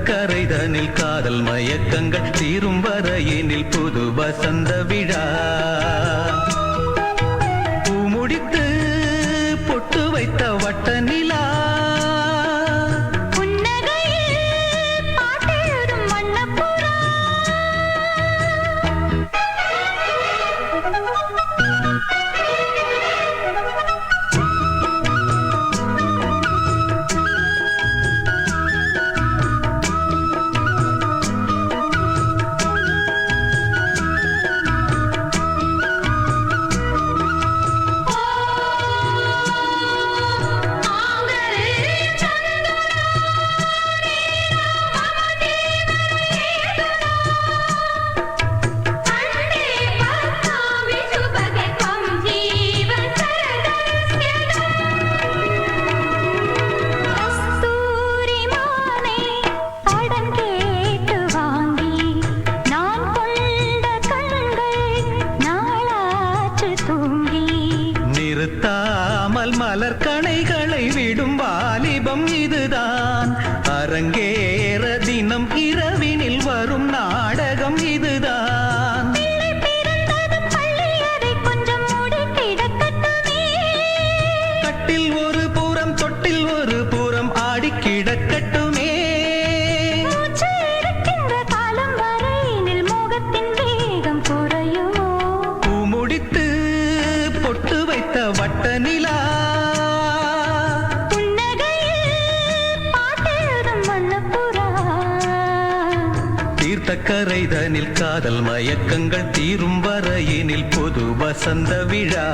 கரைதனில் காதல் மயக்கங்கள் தீரும் வரையினில் புது வசந்த விழா பூமுடித்து பொட்டு வைத்த வட்ட நிலா நிறுத்தாமல் மலர் கணைகளை விடும் வாலிபம் இதுதான் அரங்கேற தினம் இரவினில் வரும் நாடகம் இதுதான் கட்டில் ஒரு புறம் தொட்டில் ஒரு புறம் ஆடி கிடக்கட்டுமே பூமுடித்து பொட்டு வைத்த வட்ட நிலா தீர்த்த கரைதனில் காதல் மயக்கங்கள் தீரும் வரையினில் புது வசந்த விழா